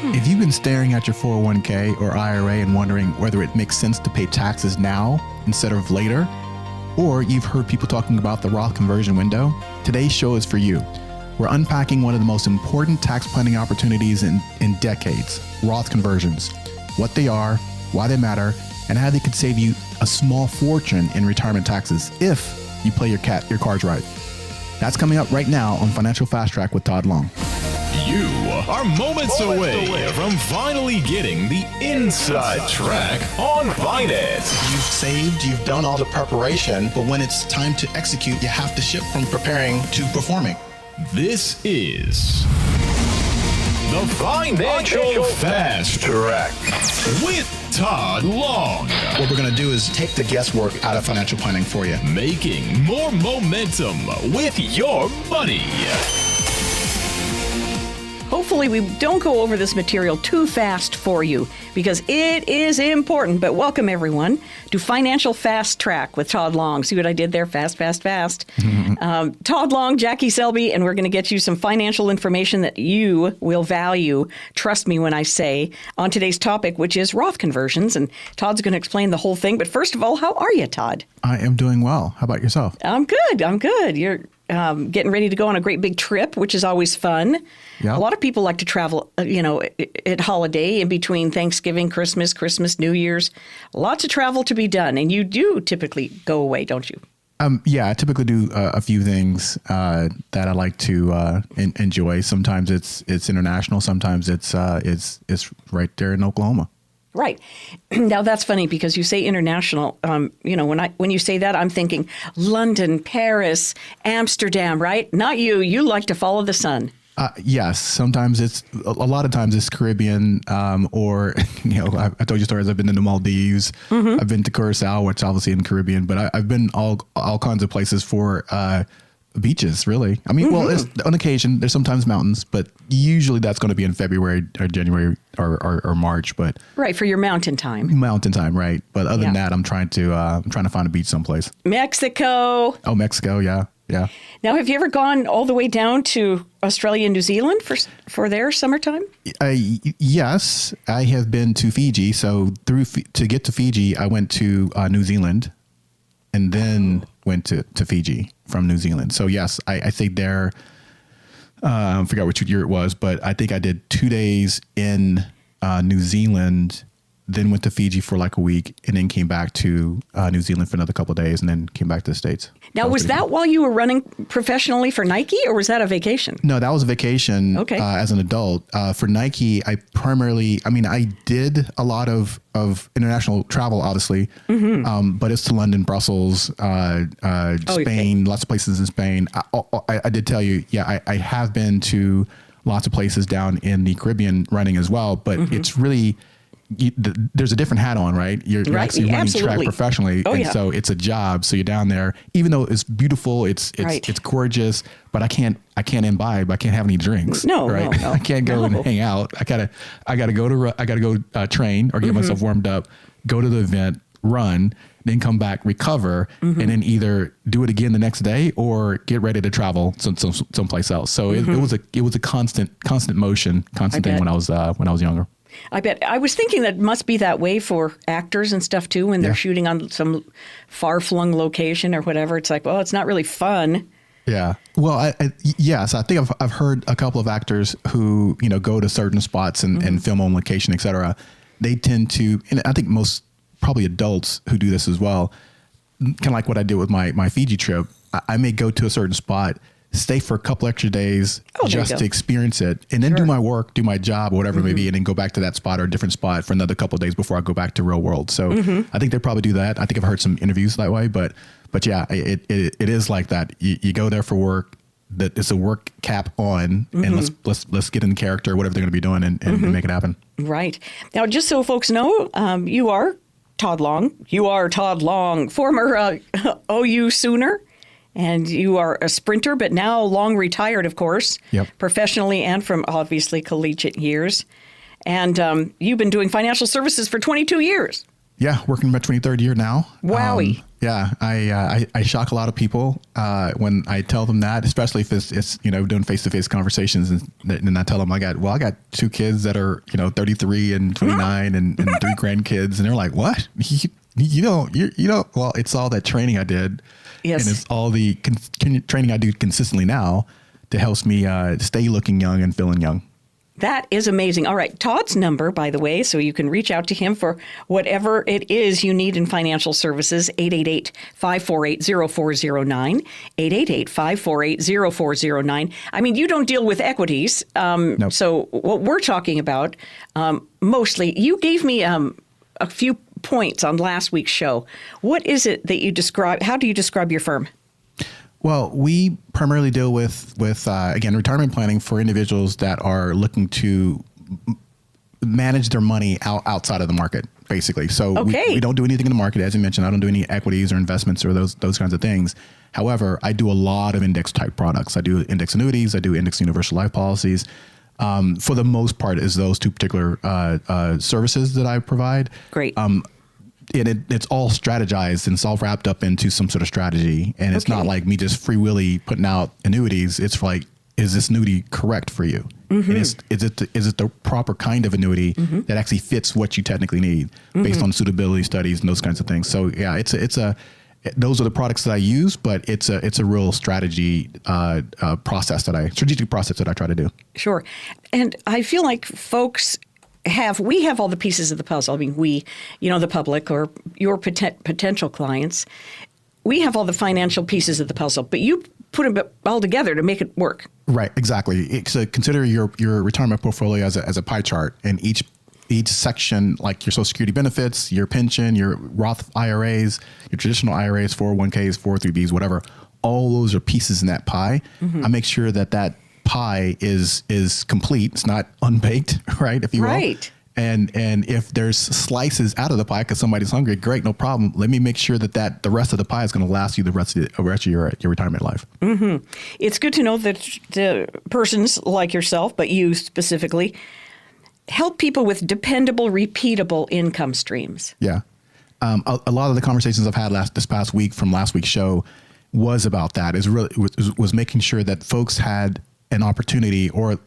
If you've been staring at your 401k or IRA and wondering whether it makes sense to pay taxes now instead of later, or you've heard people talking about the Roth conversion window, today's show is for you. We're unpacking one of the most important tax planning opportunities in decades, Roth conversions, what they are, why they matter, and how they could save you a small fortune in retirement taxes if you play your cards right. That's coming up right now on Financial Fast Track with Tod Long. You are moments away from finally getting the inside track on finance. You've saved, you've done all the preparation, but when it's time to execute, you have to shift from preparing to performing. This is the Financial Fast Track with Tod Long. What we're going to do is take the guesswork out of financial planning for you. Making more momentum with your money. Hopefully we don't go over this material too fast for you because it is important. But welcome, everyone, to Financial Fast Track with Tod Long. See what I did there? Fast, fast, fast. Tod Long, Jackie Selby, and we're going to get you some financial information that you will value. Trust me when I say on today's topic, which is Roth conversions. And Todd's going to explain the whole thing. But first of all, how are you, Tod? I am doing well. How about yourself? I'm good. You're getting ready to go on a great big trip, which is always fun. Yeah. A lot of people like to travel, at holiday in between Thanksgiving, Christmas, New Year's. Lots of travel to be done. And you do typically go away, don't you? Yeah, I typically do a few things that I like to enjoy. Sometimes it's international. Sometimes it's right there in Oklahoma. Right. Now, that's funny because you say international. When you say that, I'm thinking London, Paris, Amsterdam, right? Not you. You like to follow the sun. Yes. Sometimes a lot of times it's Caribbean, or, I told you stories. I've been to the Maldives. Mm-hmm. I've been to Curacao, which obviously in the Caribbean, but I've been all kinds of places for beaches, really. I mean, well, on occasion, there's sometimes mountains, but usually that's going to be in February or January or March. But right, for your mountain time. Mountain time, right? But other than that, I'm trying to find a beach someplace. Mexico. Oh, Mexico, yeah. Now, have you ever gone all the way down to Australia and New Zealand for their summertime? Yes, I have been to Fiji. So to get to Fiji, I went to New Zealand, and then went to Fiji from New Zealand. So yes, I stayed there. I forgot which year it was, but I think I did 2 days in New Zealand, then went to Fiji for like a week, and then came back to New Zealand for another couple of days, and then came back to the States. Now, was that while you were running professionally for Nike, or was that a vacation? No, that was a vacation. Okay. As an adult. For Nike, I did a lot of international travel, obviously, but it's to London, Brussels, Spain, lots of places in Spain. I did tell you, I have been to lots of places down in the Caribbean running as well, but it's really... there's a different hat on, right? You're actually running track professionally, so it's a job. So you're down there, even though it's beautiful, it's gorgeous, but I can't imbibe. I can't have any drinks. No. I can't go and hang out. I gotta go train or get myself warmed up, go to the event, run, then come back, recover, and then either do it again the next day or get ready to travel someplace else. So it was a constant motion, constant thing when I was younger. I bet. I was thinking that must be that way for actors and stuff, too, when they're shooting on some far-flung location or whatever. It's like, well, it's not really fun. Yeah. Well, yes, I think I've heard a couple of actors who, go to certain spots and film on location, et cetera. They tend to, and I think most probably adults who do this as well, kind of like what I did with my Fiji trip. I may go to a certain spot, stay for a couple extra days just to experience it, and then do my work, do my job, or whatever it may be, and then go back to that spot or a different spot for another couple of days before I go back to real world. So I think they probably do that. I think I've heard some interviews that way, but yeah, it is like that. You go there for work. That it's a work cap on, and let's get in character, whatever they're going to be doing, and make it happen. Right. Now, just so folks know, you are Tod Long. You are Tod Long, former OU Sooner. And you are a sprinter, but now long retired, of course, professionally and from obviously collegiate years. And you've been doing financial services for 22 years. Yeah, working my 23rd year now. Wowie. Yeah, I shock a lot of people when I tell them that, especially if it's doing face-to-face conversations, and I tell them I got 2 kids that are 33 and 29 and 3 grandkids, and they're like, what? You don't. Well, it's all that training I did, yes, and it's all the training I do consistently now that helps me stay looking young and feeling young. That is amazing. All right. Todd's number, by the way, so you can reach out to him for whatever it is you need in financial services, 888-548-0409, 888-548-0409. I mean, you don't deal with equities. Nope. So what we're talking about, mostly, you gave me a few points on last week's show. What is it that you describe? How do you describe your firm? Well, we primarily deal with again, retirement planning for individuals that are looking to manage their money outside of the market, basically. So we don't do anything in the market. As you mentioned, I don't do any equities or investments or those kinds of things. However, I do a lot of index type products. I do index annuities. I do index universal life policies. For the most part, is those 2 particular services that I provide. Great. It's all strategized and it's all wrapped up into some sort of strategy. And it's not like me just free willy putting out annuities. It's like, is this annuity correct for you? Mm-hmm. And is it the proper kind of annuity that actually fits what you technically need based on suitability studies and those kinds of things? So yeah, those are the products that I use, but it's a real strategic process that I try to do. Sure. And I feel like folks we have all the pieces of the puzzle. I mean, the public or your potential clients, we have all the financial pieces of the puzzle, but you put them all together to make it work. Right, exactly. So consider your retirement portfolio as a pie chart, and each section, like your Social Security benefits, your pension, your Roth IRAs, your traditional IRAs, 401ks, 403bs, whatever, all those are pieces in that pie. Mm-hmm. I make sure that pie is complete. It's not unbaked, right? If you will. Right. And if there's slices out of the pie because somebody's hungry, great, no problem. Let me make sure that the rest of the pie is going to last you the rest of your retirement life. Mm-hmm. It's good to know that the persons like yourself, but you specifically, help people with dependable, repeatable income streams. Yeah. A lot of the conversations I've had this past week from last week's show was about that. Was making sure that folks had an opportunity or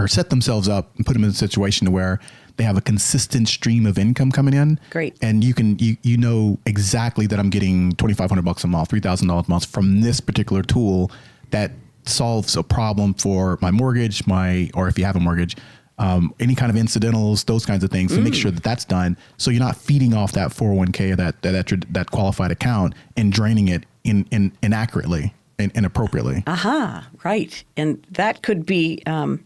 set themselves up and put them in a situation to where they have a consistent stream of income coming in. Great. And you know exactly that I'm getting $2,500 a month, $3,000 a month from this particular tool that solves a problem for my mortgage, or if you have a mortgage, any kind of incidentals, those kinds of things, to make sure that that's done. So you're not feeding off that 401k or that qualified account and draining it inaccurately and inappropriately. Aha, right. And that could be, I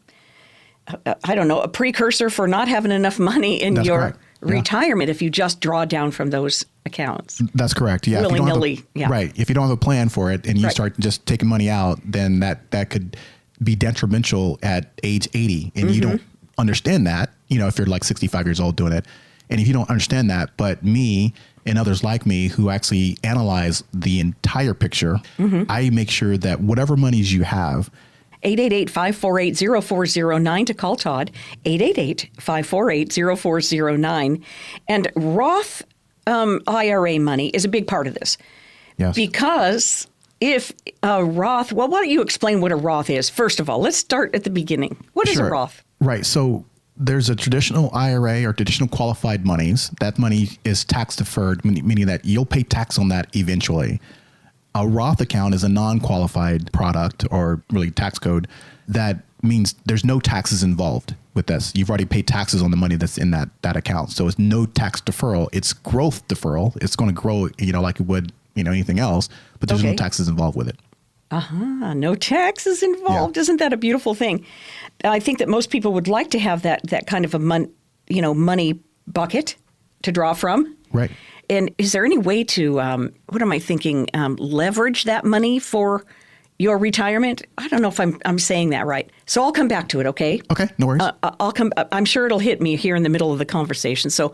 don't know, a precursor for not having enough money in That's your correct. retirement if you just draw down from those accounts. That's correct. Yeah. Willy-nilly. Yeah. Right. If you don't have a plan for it and you start just taking money out, then that could be detrimental at age 80. And you don't understand that, if you're like 65 years old doing it. And if you don't understand that, but me and others like me who actually analyze the entire picture, I make sure that whatever monies you have, 888-548-0409 to call Todd, 888-548-0409. And Roth IRA money is a big part of this. Yes. Because if a Roth, why don't you explain what a Roth is? First of all, let's start at the beginning. What is a Roth? Right. So there's a traditional IRA or traditional qualified monies. That money is tax deferred, meaning that you'll pay tax on that eventually. A Roth account is a non-qualified product or really tax code. That means there's no taxes involved with this. You've already paid taxes on the money that's in that account. So it's no tax deferral. It's growth deferral. It's going to grow, like it would, anything else, but there's no taxes involved with it. No taxes involved. Yeah. Isn't that a beautiful thing? I think that most people would like to have that kind of a money bucket to draw from. Right. And is there any way to, leverage that money for your retirement? I don't know if I'm saying that right. So I'll come back to it, okay? Okay, no worries. I'm sure it'll hit me here in the middle of the conversation. So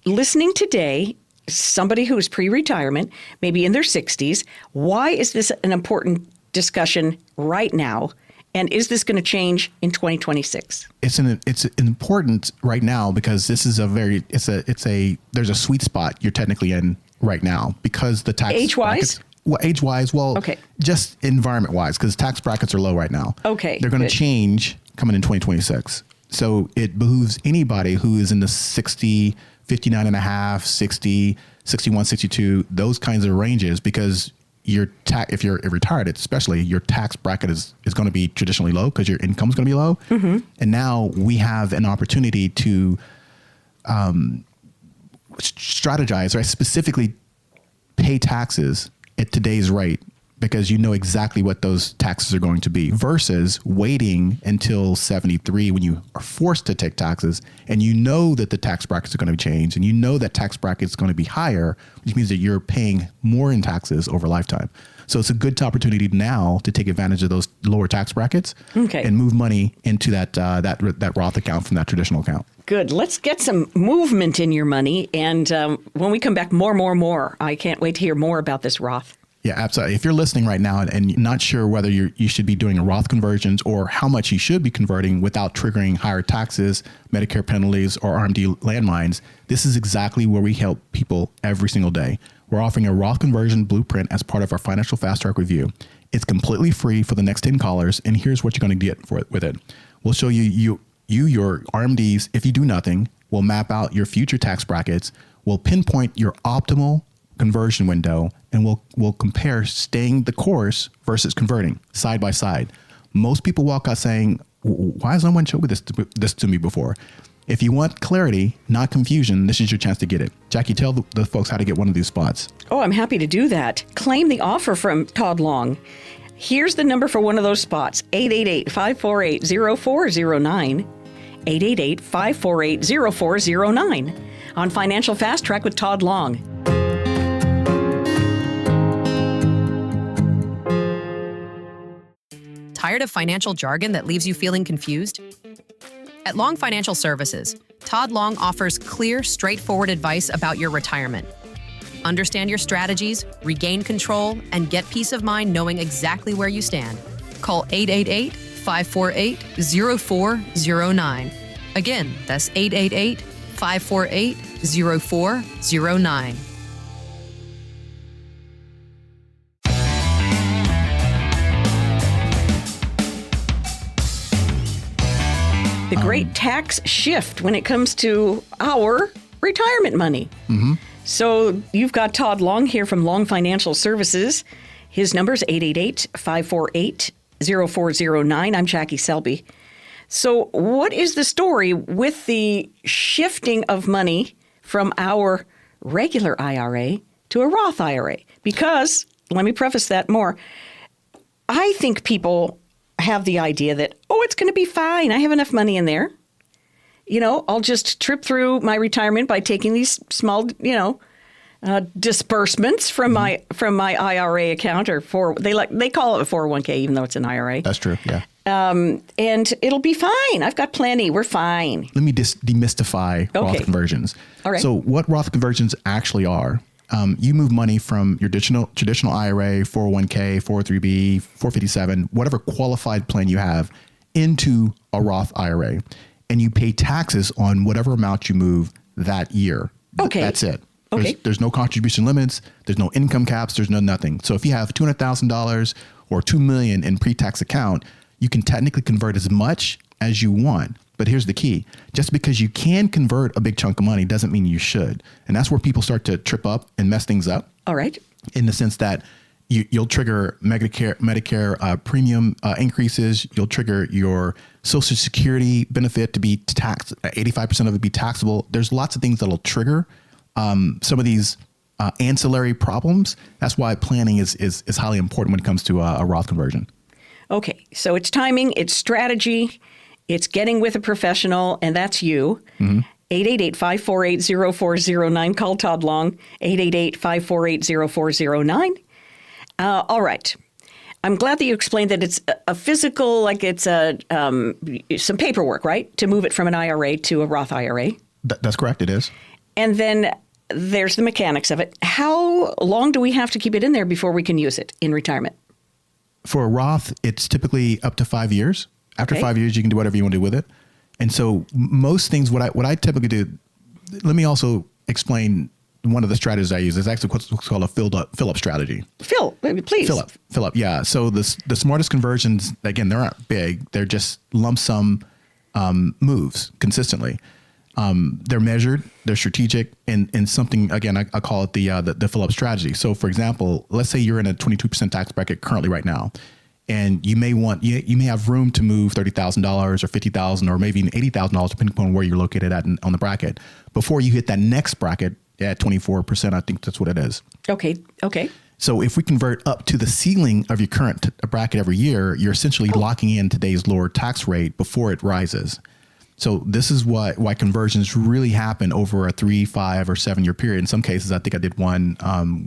listening today, somebody who's pre-retirement, maybe in their 60s, why is this an important discussion right now? And is this going to change in 2026? It's important right now because this is there's a sweet spot you're technically in right now because the tax age-wise? Age-wise, okay. Just environment-wise, because tax brackets are low right now. Okay, they're going to change coming in 2026. So it behooves anybody who is in the 60, 59 and a half, 60, 61, 62, those kinds of ranges, because if you're retired, especially your tax bracket is going to be traditionally low because your income is going to be low. Mm-hmm. And now we have an opportunity to strategize, right? Specifically pay taxes at today's rate because you know exactly what those taxes are going to be versus waiting until 73 when you are forced to take taxes and you know that the tax brackets are going to change and you know that tax bracket is going to be higher, which means that you're paying more in taxes over a lifetime. So it's a good opportunity now to take advantage of those lower tax brackets and move money into that Roth account from that traditional account. Good. Let's get some movement in your money. And when we come back, more. I can't wait to hear more about this Roth. Yeah, absolutely. If you're listening right now and you're not sure whether you should be doing a Roth conversions or how much you should be converting without triggering higher taxes, Medicare penalties, or RMD landmines, this is exactly where we help people every single day. We're offering a Roth conversion blueprint as part of our Financial Fast Track review. It's completely free for the next 10 callers, and here's what you're going to get with it. We'll show you your RMDs if you do nothing. We'll map out your future tax brackets. We'll pinpoint your optimal conversion window, and we'll compare staying the course versus converting side by side. Most people walk out saying, why has no one showed this to me before? If you want clarity, not confusion, this is your chance to get it. Jackie, tell the folks how to get one of these spots. Oh, I'm happy to do that. Claim the offer from Tod Long. Here's the number for one of those spots, 888-548-0409, 888-548-0409 on Financial Fast Track with Tod Long. Tired of financial jargon that leaves you feeling confused? At Long Financial Services, Tod Long offers clear, straightforward advice about your retirement. Understand your strategies, regain control, and get peace of mind knowing exactly where you stand. Call 888-548-0409. Again, that's 888-548-0409. The great tax shift when it comes to our retirement money. Mm-hmm. So you've got Tod Long here from Long Financial Services. His number is 888-548-0409. I'm Jackie Selby. So what is the story with the shifting of money from our regular IRA to a Roth IRA? Because, let me preface that more, I think people have the idea that, it's going to be fine. I have enough money in there. I'll just trip through my retirement by taking these small, disbursements from my IRA account, or they call it a 401k, even though it's an IRA. That's true. Yeah. And it'll be fine. I've got plenty. We're fine. Let me demystify Roth conversions. All right. So what Roth conversions actually are, you move money from your traditional IRA, 401k, 403b, 457, whatever qualified plan you have, into a Roth IRA, and you pay taxes on whatever amount you move that year. Okay. That's it. There's no contribution limits. There's no income caps. There's no nothing. So if you have $200,000 or $2 million in pre-tax account, you can technically convert as much as you want. But here's the key. Just because you can convert a big chunk of money doesn't mean you should. And that's where people start to trip up and mess things up. All right. In the sense that you'll trigger Medicare premium increases. You'll trigger your Social Security benefit to be taxed. 85% of it be taxable. There's lots of things that'll trigger some of these ancillary problems. That's why planning is highly important when it comes to a Roth conversion. Okay. So it's timing, it's strategy, it's getting with a professional, and that's you. Mm-hmm. 888-548-0409. Call Tod Long, 888-548-0409. All right. I'm glad that you explained that it's a physical, like it's some paperwork, right? To move it from an IRA to a Roth IRA. That's correct. It is. And then there's the mechanics of it. How long do we have to keep it in there before we can use it in retirement? For a Roth, it's typically up to 5 years. After 5 years, you can do whatever you want to do with it. And so most things, what I typically do, let me also explain one of the strategies I use. Is actually what's called a fill up strategy. Please. Fill up. Yeah. So the smartest conversions, again, they aren't big. They're just lump sum moves consistently. They're measured, they're strategic, and something, again, I call it the fill up strategy. So for example, let's say you're in a 22% tax bracket currently right now, and you may have room to move $30,000 or $50,000 or maybe even $80,000 depending upon where you're located at on the bracket before you hit that next bracket at 24%. I think that's what it is. Okay. So if we convert up to the ceiling of your current bracket every year, you're essentially locking in today's lower tax rate before it rises. So this is why conversions really happen over a 3, 5, or 7 year period. In some cases, I think I did one.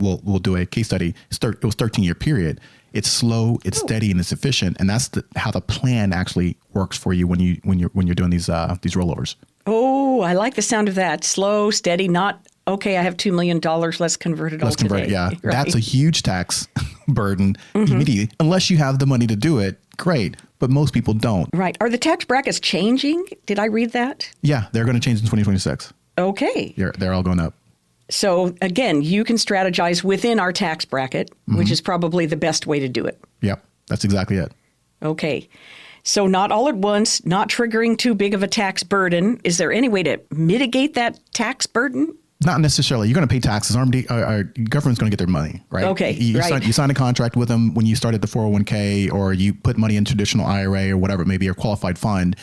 We'll do a case study. It was 13-year period. It's slow, it's steady, and it's efficient, and that's how the plan actually works for you when you're doing these rollovers. Oh, I like the sound of that. Slow, steady, not okay. I have $2 million. Let's convert it all today. Let's convert it. Yeah, right. That's a huge tax burden immediately, unless you have the money to do it. Great. But most people don't. Right. Are the tax brackets changing? Did I read that? Yeah, they're going to change in 2026. Okay. They're all going up. So again, you can strategize within our tax bracket, which is probably the best way to do it. Yep, that's exactly it. Okay. So not all at once, not triggering too big of a tax burden. Is there any way to mitigate that tax burden? Not necessarily. You're going to pay taxes. Our government's going to get their money, right? Okay, you right. You sign a contract with them when you started the 401k, or you put money in traditional IRA or whatever it may be, or qualified fund,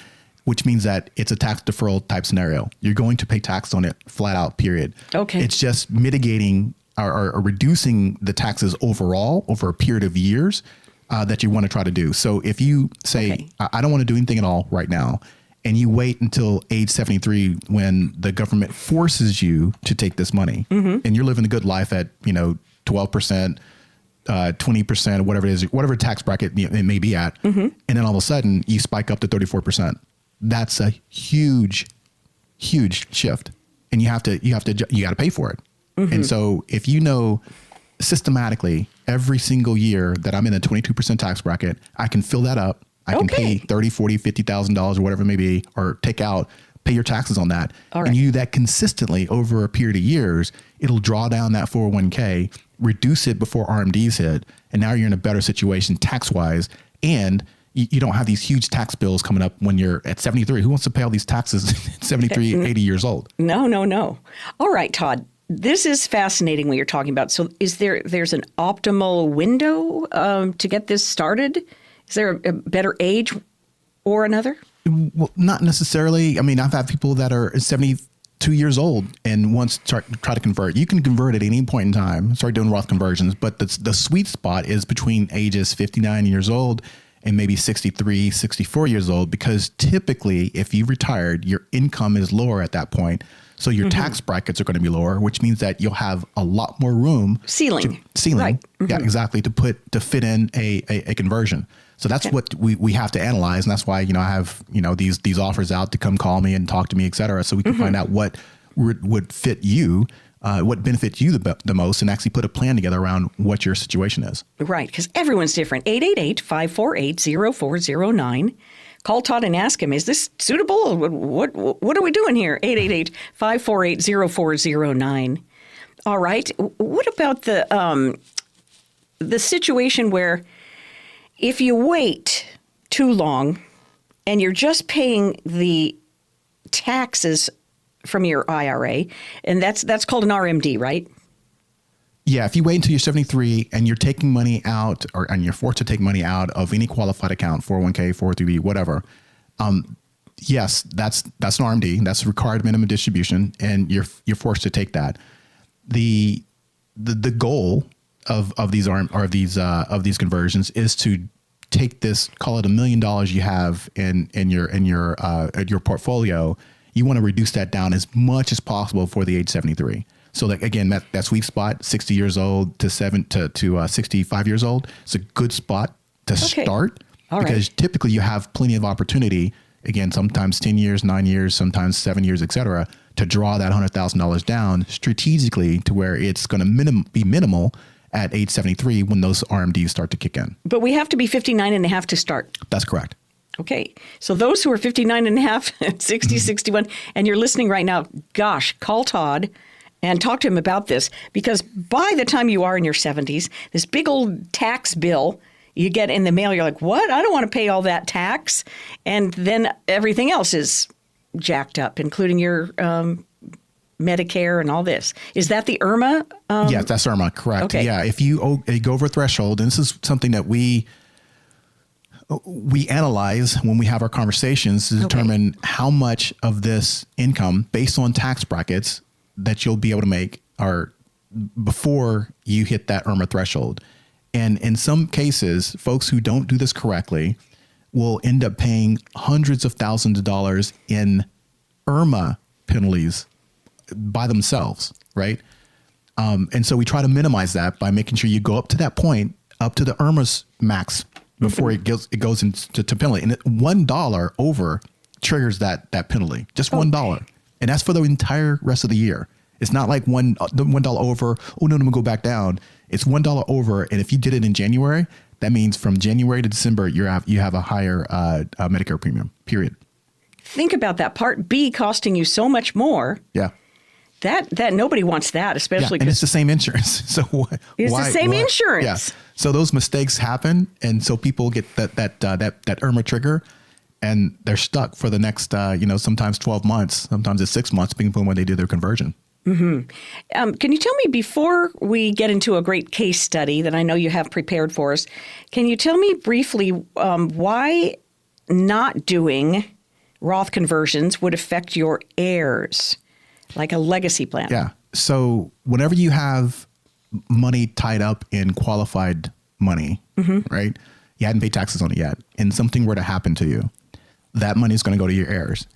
which means that it's a tax deferral type scenario. You're going to pay tax on it flat out, period. Okay. It's just mitigating or reducing the taxes overall over a period of years that you want to try to do. So if you say, I don't want to do anything at all right now, and you wait until age 73 when the government forces you to take this money, and you're living a good life at 12%, 20%, or whatever it is, whatever tax bracket it may be at, and then all of a sudden you spike up to 34%. That's a huge shift, and you got to pay for it. And so if you know systematically every single year that I'm in a 22% tax bracket, I can fill that up. I can pay $30,000, $40,000, $50,000 or whatever it may be, or pay your taxes on that. All right. And you do that consistently over a period of years, it'll draw down that 401k, reduce it before RMDs hit. And now you're in a better situation tax-wise. And you don't have these huge tax bills coming up when you're at 73. Who wants to pay all these taxes at 73, 80 years old? No. All right, Todd. This is fascinating what you're talking about. So there's an optimal window to get this started? Is there a better age or another? Well, not necessarily. I mean, I've had people that are 72 years old and wants to try to convert. You can convert at any point in time, start doing Roth conversions, but the sweet spot is between ages 59 years old and maybe 63, 64 years old, because typically if you retired, your income is lower at that point. So your tax brackets are going to be lower, which means that you'll have a lot more room. Ceiling. Right. Yeah, exactly. To fit in a conversion. So that's what we have to analyze. And that's why, I have, these offers out to come call me and talk to me, et cetera. So we can find out what would fit you, what benefits you the most, and actually put a plan together around what your situation is. Right. Because everyone's different. 888-548-0409. Call Todd and ask him, is this suitable? What are we doing here? 888-548-0409. All right. What about the situation where if you wait too long and you're just paying the taxes from your IRA, and that's called an RMD, right? Yeah, if you wait until you're 73 and you're taking money out, and you're forced to take money out of any qualified account, 401k, 403b, whatever, yes, that's an RMD. That's a required minimum distribution, and you're forced to take that. The goal of these conversions is to take this, call it $1 million you have in your portfolio. You want to reduce that down as much as possible for the age 73. So again, that sweet spot, 60 years old to 65 years old, it's a good spot to start. All because typically you have plenty of opportunity, again, sometimes 10 years, 9 years, sometimes 7 years, et cetera, to draw that $100,000 down strategically to where it's going to be minimal at age 73 when those RMDs start to kick in. But we have to be 59 and a half to start. That's correct. Okay. So those who are 59 and a half, 60, 61, and you're listening right now, gosh, call Todd and talk to him about this, because by the time you are in your 70s, this big old tax bill you get in the mail, you're like, what? I don't want to pay all that tax. And then everything else is jacked up, including your Medicare and all this. Is that the IRMA? Yes, that's IRMA, correct. Okay. Yeah, if you go over a threshold, and this is something that we analyze when we have our conversations to determine how much of this income based on tax brackets that you'll be able to make are before you hit that IRMA threshold. And in some cases, folks who don't do this correctly will end up paying hundreds of thousands of dollars in IRMA penalties by themselves, right? And so we try to minimize that by making sure you go up to that point, up to the IRMA's max before it goes into penalty. And $1 over triggers that penalty, just $1. And that's for the entire rest of the year. It's not like $1 over, oh no, I'm gonna go back down. It's $1 over. And if you did it in January, that means from January to December, you have a higher Medicare premium, period. Think about that. Part B costing you so much more. Yeah. That nobody wants that, especially and it's the same insurance. So it's the same insurance. Yeah. So those mistakes happen, and so people get that IRMA trigger, and they're stuck for the next sometimes 12 months, sometimes it's 6 months, depending on when they do their conversion. Mm-hmm. Can you tell me, before we get into a great case study that I know you have prepared for us, can you tell me briefly why not doing Roth conversions would affect your heirs, like a legacy plan? Yeah. So whenever you have money tied up in qualified money, right? You hadn't paid taxes on it yet, and something were to happen to you, that money is going to go to your heirs.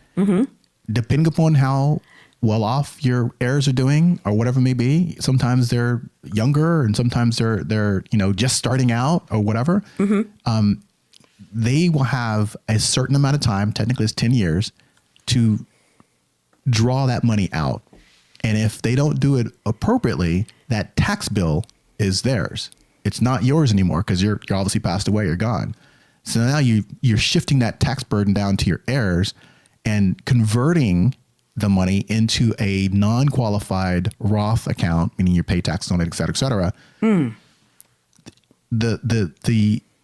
Depending upon how well off your heirs are doing or whatever it may be, sometimes they're younger and sometimes they're just starting out or whatever. They will have a certain amount of time, technically it's 10 years, to draw that money out. And if they don't do it appropriately, that tax bill is theirs. It's not yours anymore because you're obviously passed away, you're gone. So now you're shifting that tax burden down to your heirs and converting the money into a non-qualified Roth account, meaning you pay taxes on it, et cetera, et cetera.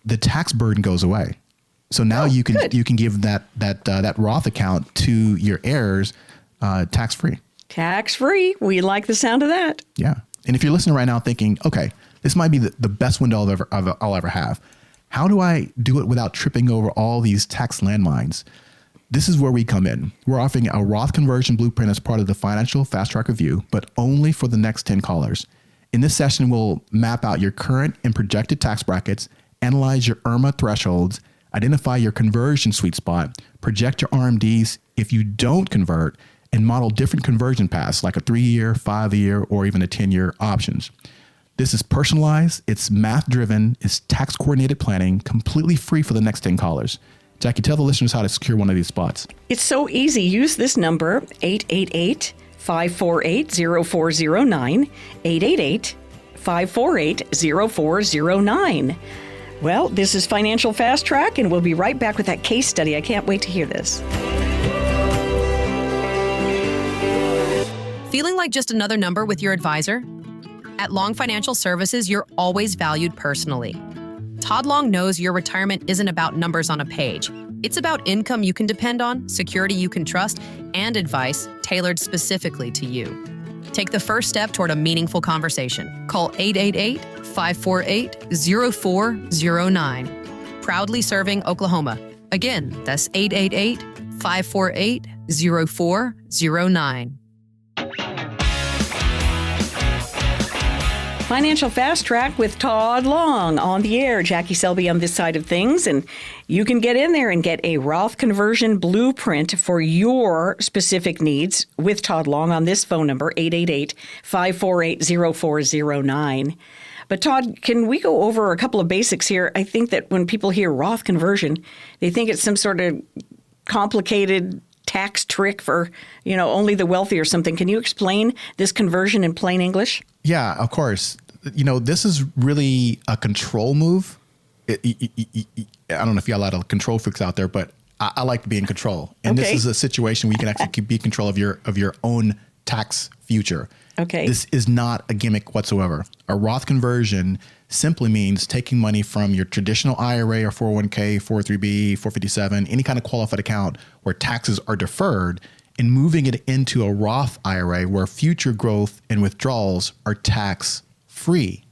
The tax burden goes away. So now you can give that Roth account to your heirs tax free. Tax free. We like the sound of that. Yeah. And if you're listening right now thinking, okay, this might be the best window I'll ever have. How do I do it without tripping over all these tax landmines? This is where we come in. We're offering a Roth conversion blueprint as part of the Financial Fast Track Review, but only for the next 10 callers. In this session, we'll map out your current and projected tax brackets, analyze your IRMA thresholds, identify your conversion sweet spot, project your RMDs if you don't convert, and model different conversion paths like a 3-year, 5-year, or even a 10-year options. This is personalized, it's math-driven, it's tax-coordinated planning, completely free for the next 10 callers. Jackie, tell the listeners how to secure one of these spots. It's so easy. Use this number, 888-548-0409, 888-548-0409. Well, this is Financial Fast Track, and we'll be right back with that case study. I can't wait to hear this. Feeling like just another number with your advisor? At Long Financial Services, you're always valued personally. Tod Long knows your retirement isn't about numbers on a page. It's about income you can depend on, security you can trust, and advice tailored specifically to you. Take the first step toward a meaningful conversation. Call 888-548-0409. Proudly serving Oklahoma. Again, that's 888-548-0409. Financial Fast Track with Tod Long on the air. Jackie Selby on this side of things. And you can get in there and get a Roth conversion blueprint for your specific needs with Tod Long on this phone number, 888-548-0409. But Todd, can we go over a couple of basics here? I think that when people hear Roth conversion, they think it's some sort of complicated tax trick for, only the wealthy or something. Can you explain this conversion in plain English? Yeah, of course. this is really a control move. I don't know if you got a lot of control freaks out there, but I like to be in control. And This is a situation where you can actually be in control of your own tax future. Okay. This is not a gimmick whatsoever. A Roth conversion simply means taking money from your traditional IRA or 401k, 403b, 457, any kind of qualified account where taxes are deferred, and moving it into a Roth IRA where future growth and withdrawals are tax free.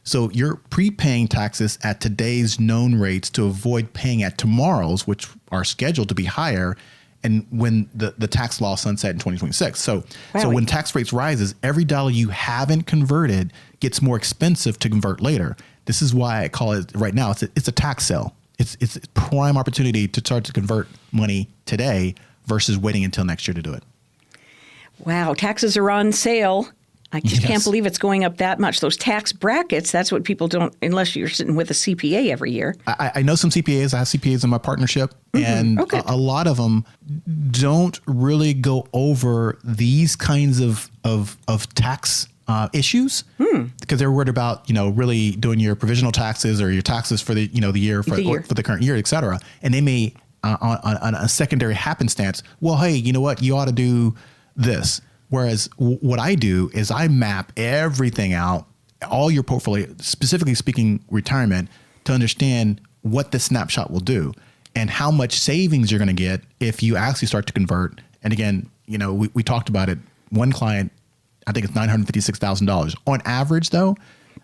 So you're prepaying taxes at today's known rates to avoid paying at tomorrow's, which are scheduled to be higher, and when the tax law sunset in 2026. So when tax rates rises, every dollar you haven't converted gets more expensive to convert later. This is why I call it right now, it's a tax sale. It's a prime opportunity to start to convert money today versus waiting until next year to do it. Wow, taxes are on sale. I just can't believe it's going up that much. Those tax brackets, that's what people don't, unless you're sitting with a CPA every year. I know some CPAs. I have CPAs in my partnership, and a lot of them don't really go over these kinds of tax issues because they're worried about, really doing your provisional taxes or your taxes for the year for the current year, et cetera. And they may, on a secondary happenstance, well, hey, you know what? You ought to do this. Whereas what I do is I map everything out, all your portfolio, specifically speaking retirement, to understand what the snapshot will do and how much savings you're going to get if you actually start to convert. And again, we talked about it. One client, I think it's $956,000. On average, though,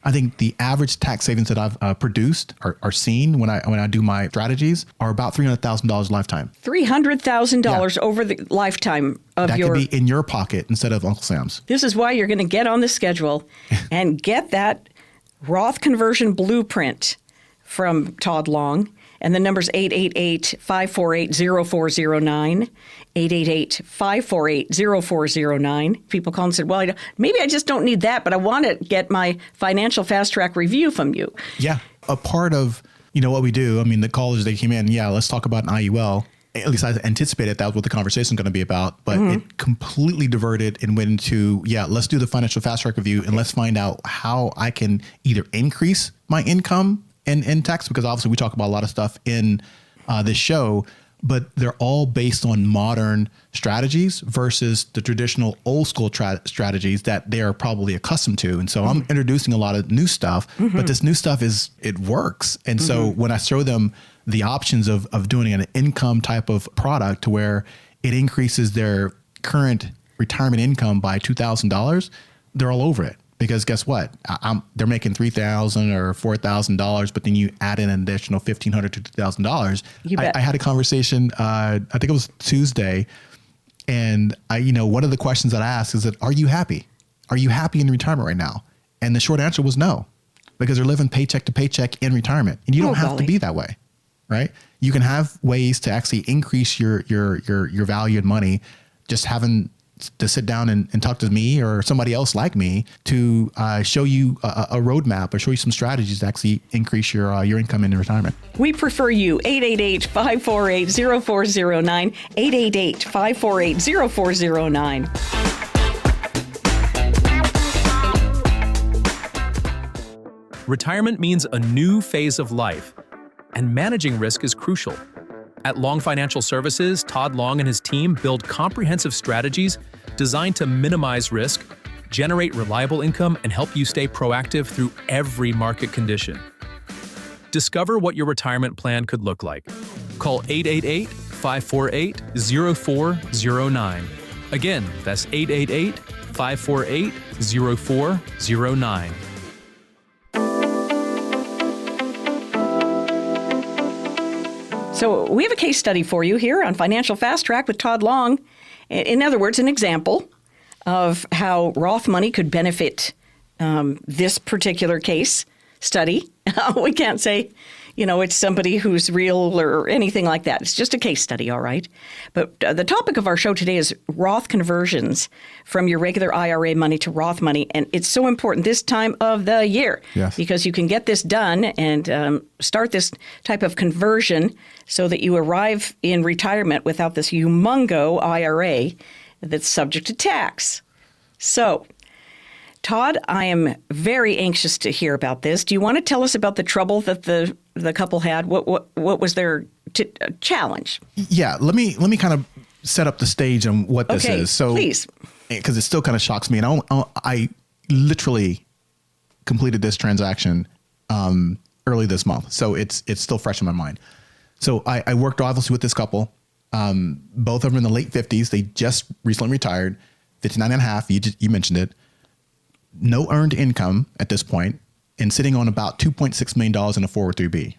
I think the average tax savings that I've produced or seen when I do my strategies are about $300,000 a lifetime. $300,000 over the lifetime of that could be in your pocket instead of Uncle Sam's. This is why you're going to get on the schedule and get that Roth conversion blueprint from Tod Long. And the number's 888-548-0409, 888-548-0409. People call and said, well, maybe I just don't need that, but I want to get my financial fast track review from you. Yeah. A part of, what we do, the callers, they came in, let's talk about an IUL. At least I anticipated that was what the conversation is going to be about, but it completely diverted and went into, let's do the financial fast track review and let's find out how I can either increase my income in tax, because obviously we talk about a lot of stuff in this show, but they're all based on modern strategies versus the traditional old school strategies that they are probably accustomed to. And so I'm introducing a lot of new stuff, but this new stuff it works. And so when I show them the options of doing an income type of product to where it increases their current retirement income by $2,000, they're all over it. Because guess what? They're making $3,000 or $4,000, but then you add in an additional $1,500 to $2,000. I had a conversation. I think it was Tuesday, and one of the questions that I asked is that, are you happy? Are you happy in retirement right now? And the short answer was no, because they're living paycheck to paycheck in sit and you don't have to be that way, right? You can have ways to actually increase your value in money, just having to sit down and talk to me or somebody else like me to show you a roadmap or show you some strategies to actually increase your income in retirement. We prefer you. 888-548-0409, 888-548-0409. Retirement means a new phase of life, and managing risk is crucial. At Long Financial Services, Tod Long and his team build comprehensive strategies designed to minimize risk, generate reliable income, and help you stay proactive through every market condition. Discover what your retirement plan could look like. Call 888-548-0409. Again, that's 888-548-0409. So we have a case study for you here on Financial Fast Track with Tod Long. In other words, an example of how Roth money could benefit this particular case study. We can't say, it's somebody who's real or anything like that. It's just a case study, all right? But the topic of our show today is Roth conversions from your regular IRA money to Roth money. And it's so important this time of the year because you can get this done and start this type of conversion so that you arrive in retirement without this humongo IRA that's subject to tax. So Todd, I am very anxious to hear about this. Do you want to tell us about the trouble that the couple had? What was their challenge? Yeah, let me kind of set up the stage on what this is. So, please, because it still kind of shocks me, and I literally completed this transaction early this month, so it's still fresh in my mind. So I worked obviously with this couple. Both of them in the late 50s. They just recently retired, 59 and a half. You mentioned it. No earned income at this point, and sitting on about $2.6 million in a 403B.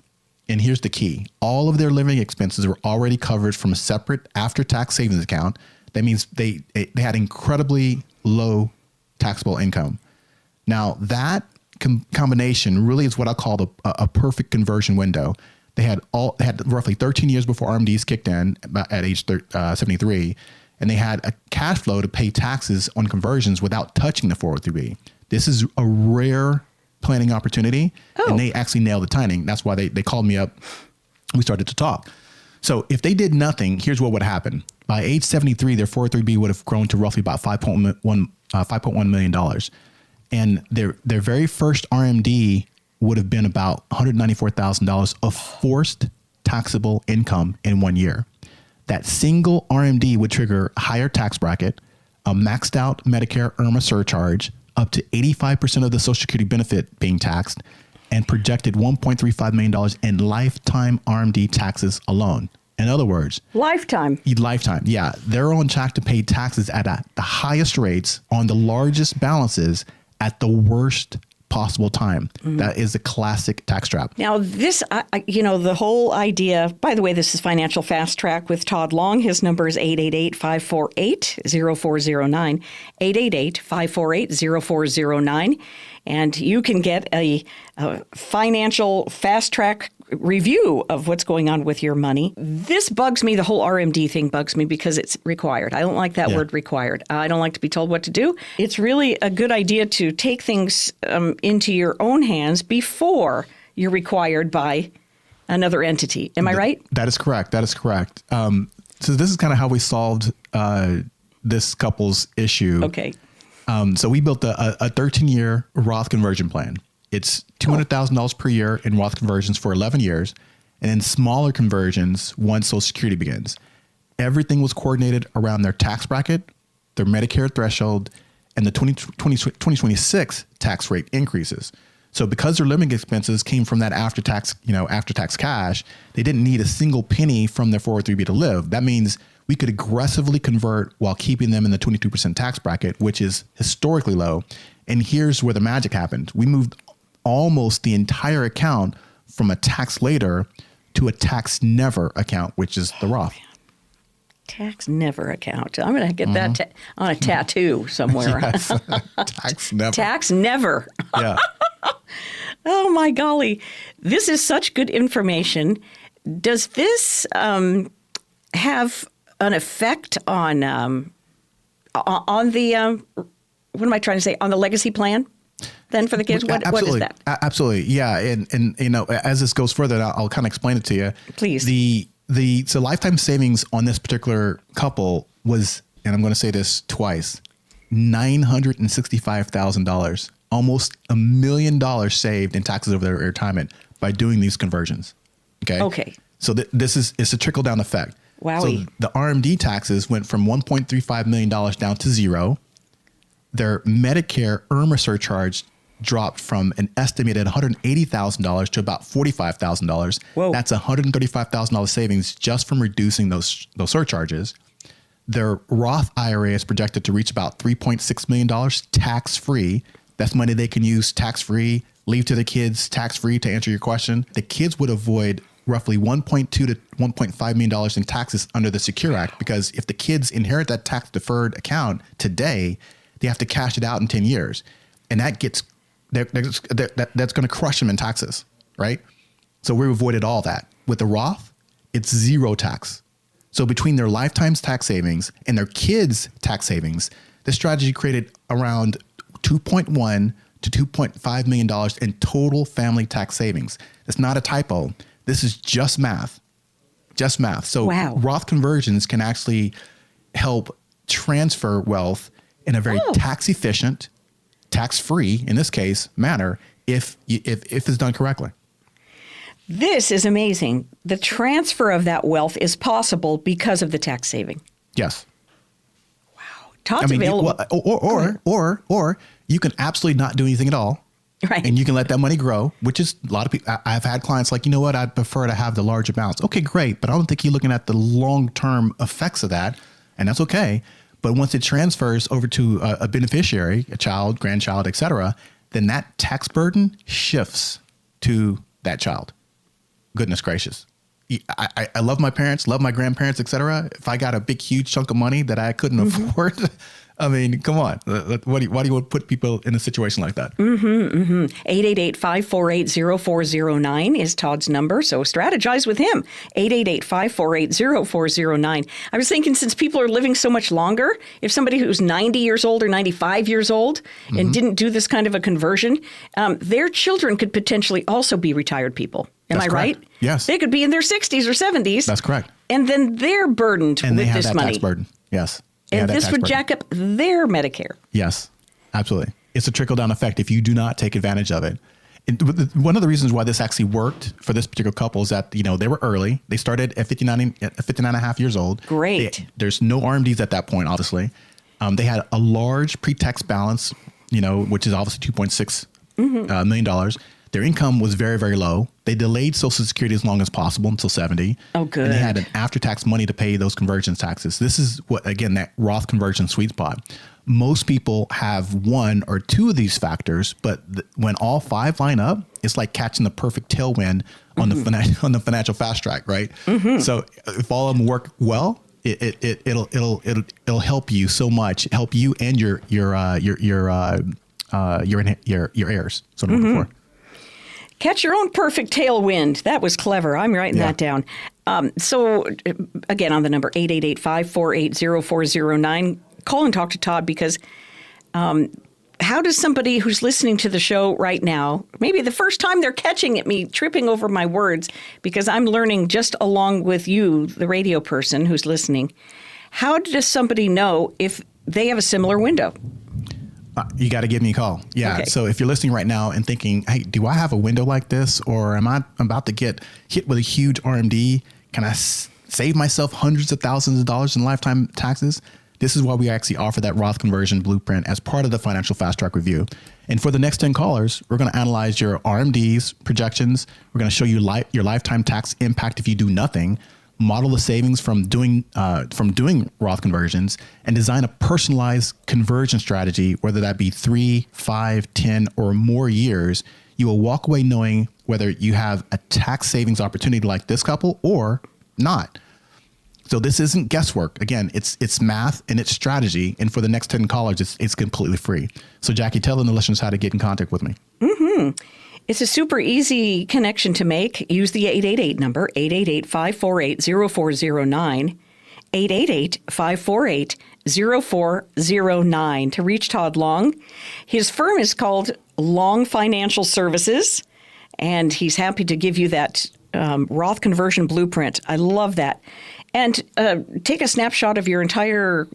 And here's the key. All of their living expenses were already covered from a separate after-tax savings account. That means they had incredibly low taxable income. Now, that combination really is what I call a perfect conversion window. They had roughly 13 years before RMDs kicked in at age 73, and they had a cash flow to pay taxes on conversions without touching the 403B. This is a rare planning opportunity, and they actually nailed the timing. That's why they called me up. We started to talk. So if they did nothing, here's what would happen. By age 73, their 403B would have grown to roughly about $5.1 million. And their very first RMD would have been about $194,000 of forced taxable income in 1 year. That single RMD would trigger a higher tax bracket, a maxed out Medicare IRMA surcharge, up to 85% of the Social Security benefit being taxed, and projected $1.35 million in lifetime RMD taxes alone. In other words, lifetime. Yeah. They're on track to pay taxes at the highest rates on the largest balances at the worst possible time. Mm-hmm. That is a classic tax trap. Now, this, the whole idea, by the way, this is Financial Fast Track with Tod Long. His number is 888-548-0409, 888-548-0409. And you can get a financial fast track review of what's going on with your money. This bugs me. The whole RMD thing bugs me because it's required. I don't like that word required. I don't like to be told what to do. It's really a good idea to take things into your own hands before you're required by another entity. Am I right? That is correct. So this is kind of how we solved this couple's issue. Okay. So we built a 13-year Roth conversion plan. It's $200,000 per year in Roth conversions for 11 years, and then smaller conversions once Social Security begins. Everything was coordinated around their tax bracket, their Medicare threshold, and the 2026 tax rate increases. So because their living expenses came from that after-tax cash, they didn't need a single penny from their 403B to live. That means we could aggressively convert while keeping them in the 22% tax bracket, which is historically low. And here's where the magic happened. We moved almost the entire account from a tax later to a tax never account, which is the Roth. Tax never account. I'm going to get that on a tattoo somewhere. Yes. Tax never. Tax never. Yeah. Oh, my golly. This is such good information. Does this have an effect on the, what am I trying to say, on the legacy plan? Then for the kids, what is that? Absolutely, yeah, and as this goes further, I'll kind of explain it to you. Please. So lifetime savings on this particular couple was, and I'm going to say this twice, $965,000, almost $1 million saved in taxes over their retirement by doing these conversions. Okay. So it's a trickle down effect. Wowie. So the RMD taxes went from $1.35 million down to zero. Their Medicare IRMA surcharge dropped from an estimated $180,000 to about $45,000. Whoa. That's $135,000 savings just from reducing those surcharges. Their Roth IRA is projected to reach about $3.6 million tax-free. That's money they can use tax-free, leave to the kids tax-free, to answer your question. The kids would avoid roughly $1.2 to $1.5 million in taxes under the Secure Act, because if the kids inherit that tax-deferred account today, they have to cash it out in 10 years. And that's going to crush them in taxes, right? So we avoided all that. With the Roth, it's zero tax. So between their lifetime's tax savings and their kids' tax savings, this strategy created around $2.1 to $2.5 million in total family tax savings. It's not a typo. This is just math. Just math. So wow. Roth conversions can actually help transfer wealth in a very tax efficient tax-free, in this case, manner if it's done correctly. This is amazing. The transfer of that wealth is possible because of the tax saving. Yes. Todd's available. Or you can absolutely not do anything at all. Right. And you can let that money grow, which is a lot of people. I've had clients like, you know what, I'd prefer to have the large amounts. Okay, great. But I don't think you're looking at the long-term effects of that. And that's okay. But once it transfers over to a beneficiary, a child, grandchild, et cetera, then that tax burden shifts to that child. Goodness gracious. I love my parents, love my grandparents, et cetera. If I got a big, huge chunk of money that I couldn't afford, I mean, come on. Why do you want to put people in a situation like that? 888-548-0409 is Todd's number. So strategize with him. 888-548-0409. I was thinking, since people are living so much longer, if somebody who's 90 years old or 95 years old and didn't do this kind of a conversion, their children could potentially also be retired people. Am I right? Yes. They could be in their 60s or 70s. That's correct. And then they're burdened and with they have this that money. Tax burden. Yes. And this would jack up their Medicare. Yes, absolutely. It's a trickle-down effect if you do not take advantage of it. One of the reasons why this actually worked for this particular couple is that, you know, they were early. They started at 59 and a half years old. Great. There's no RMDs at that point, obviously. They had a large pre-tax balance, you know, which is obviously $2.6 million. Their income was very, very low. They delayed Social Security as long as possible until 70. Oh, good. And they had an after-tax money to pay those conversion taxes. This is what, again, that Roth conversion sweet spot. Most people have one or two of these factors, but when all five line up, it's like catching the perfect tailwind on the financial fast track, right? So if all of them work well, it'll help you so much, help you and your heirs. So I'm looking for. Catch your own perfect tailwind. That was clever. I'm writing that down. So, again, on the number 888-548-0409, call and talk to Todd, because how does somebody who's listening to the show right now, maybe the first time they're catching at me tripping over my words, because I'm learning just along with you, the radio person who's listening, how does somebody know if they have a similar window? You got to give me a call. Yeah. Okay. So if you're listening right now and thinking, hey, do I have a window like this, or am I about to get hit with a huge RMD? Can I save myself hundreds of thousands of dollars in lifetime taxes? This is why we actually offer that Roth conversion blueprint as part of the Financial Fast Track Review. And for the next 10 callers, we're going to analyze your RMDs, projections. We're going to show you your lifetime tax impact if you do nothing, model the savings from doing Roth conversions, and design a personalized conversion strategy, whether that be 3, 5, 10, or more years. You will walk away knowing whether you have a tax savings opportunity like this couple or not. So this isn't guesswork. Again, it's math and it's strategy. And for the next 10 callers, it's completely free. So Jackie, tell the listeners how to get in contact with me. It's a super easy connection to make. Use the 888 number, 888-548-0409, 888-548-0409 to reach Tod Long. His firm is called Long Financial Services, and he's happy to give you that Roth conversion blueprint. I love that. And take a snapshot of your entire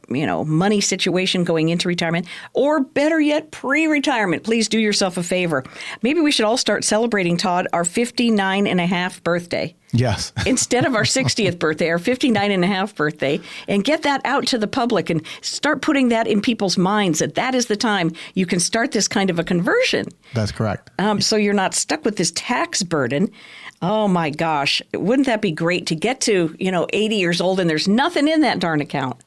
money situation going into retirement, or better yet, pre-retirement. Please do yourself a favor. Maybe we should all start celebrating, Todd, our 59 and a half birthday. Yes. Instead of our 60th birthday, our 59 and a half birthday, and get that out to the public and start putting that in people's minds that is the time you can start this kind of a conversion. That's correct. So you're not stuck with this tax burden. Oh my gosh. Wouldn't that be great to get to, 80 years old and there's nothing in that darn account?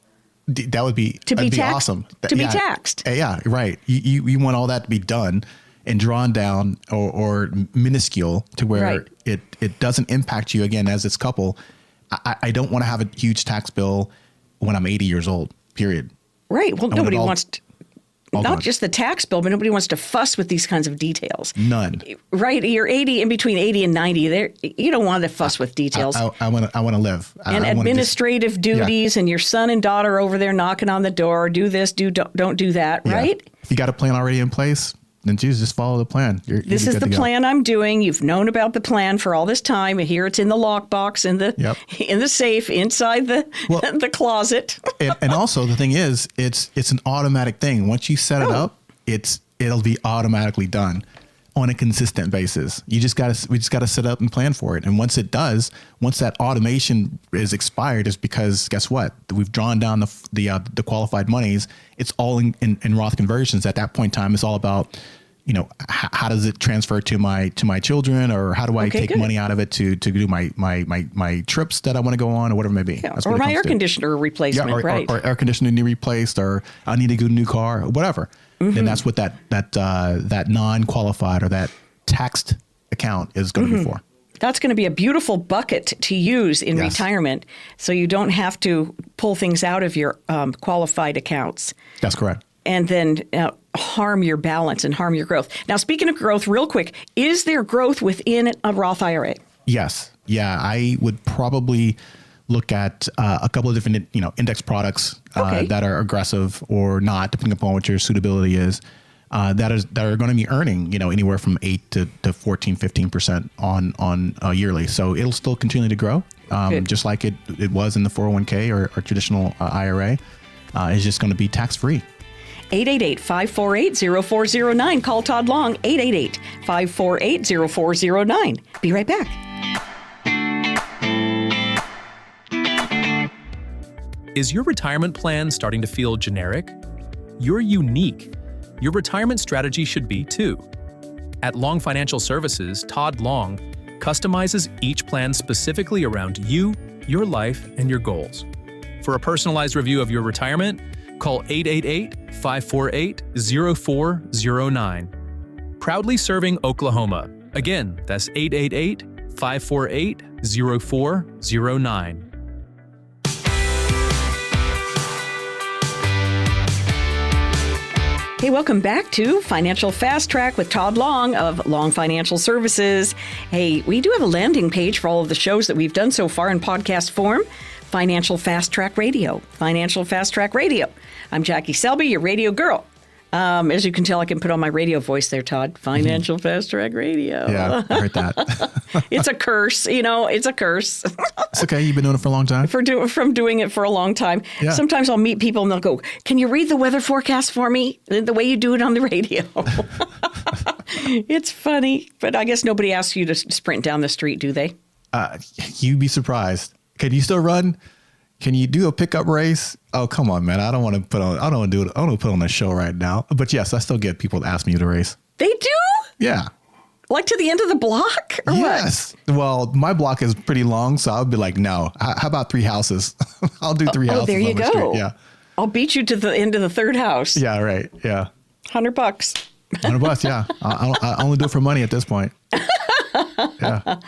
That would be awesome. To be taxed. Yeah, right. You want all that to be done and drawn down or minuscule to where it doesn't impact you again as this couple. I don't want to have a huge tax bill when I'm 80 years old, period. Right. Well, nobody wants to, not just the tax bill, but nobody wants to fuss with these kinds of details. None. Right. You're 80, in between 80 and 90. You don't want to fuss with details. I want to live. And administrative duties and your son and daughter over there knocking on the door. Do this, don't do that, right? If you got a plan already in place, then just follow the plan. This is the plan I'm doing. You've known about the plan for all this time. Here it's in the lockbox, in the safe, inside the closet. and also the thing is, it's an automatic thing. Once you set it up, it's it'll be automatically done on a consistent basis. We just got to set up and plan for it. And once that automation is expired, is because guess what? We've drawn down the qualified monies. It's all in Roth conversions. At that point in time, it's all about, how does it transfer to my children, or how do I take money out of it to do my trips that I want to go on, or whatever it may be. Yeah. Or my air conditioner replacement, right? Or air conditioner need replaced, or I need to get a new car, or whatever. Then that's what that non-qualified or that taxed account is going to be for. That's going to be a beautiful bucket to use in retirement, so you don't have to pull things out of your qualified accounts. That's correct. And then harm your balance and harm your growth. Now, speaking of growth, real quick, is there growth within a Roth IRA? Yes. Yeah, I would probably look at a couple of different, index products that are aggressive or not, depending upon what your suitability is, that are going to be earning, anywhere from 8 to 14, 15% on yearly. So it'll still continue to grow, just like it was in the 401k or traditional IRA. It's just going to be tax-free. 888-548-0409. Call Tod Long, 888-548-0409. Be right back. Is your retirement plan starting to feel generic? You're unique. Your retirement strategy should be too. At Long Financial Services, Tod Long customizes each plan specifically around you, your life, and your goals. For a personalized review of your retirement, call 888-548-0409. Proudly serving Oklahoma. Again, that's 888-548-0409. Hey, welcome back to Financial Fast Track with Tod Long of Long Financial Services. Hey, we do have a landing page for all of the shows that we've done so far in podcast form. Financial Fast Track Radio. Financial Fast Track Radio. I'm Jackie Selby, your radio girl. As you can tell, I can put on my radio voice there, Todd. Financial Fast Track Radio. Yeah, I heard that. It's a curse, it's a curse. It's okay. You've been doing it for a long time? From doing it for a long time. Yeah. Sometimes I'll meet people and they'll go, can you read the weather forecast for me the way you do it on the radio? It's funny, but I guess nobody asks you to sprint down the street, do they? You'd be surprised. Can you still run? Can you do a pickup race? Oh, come on, man. I don't want to put on a show right now. But yes, I still get people to ask me to race. They do? Yeah. Like to the end of the block? Or yes. What? Well, my block is pretty long, so I would be like, no. How about 3 houses? I'll do 3 houses. Oh, there you on the go. Street. Yeah. I'll beat you to the end of the 3rd house. Yeah, right. Yeah. $100. $100, yeah. I only do it for money at this point. Yeah.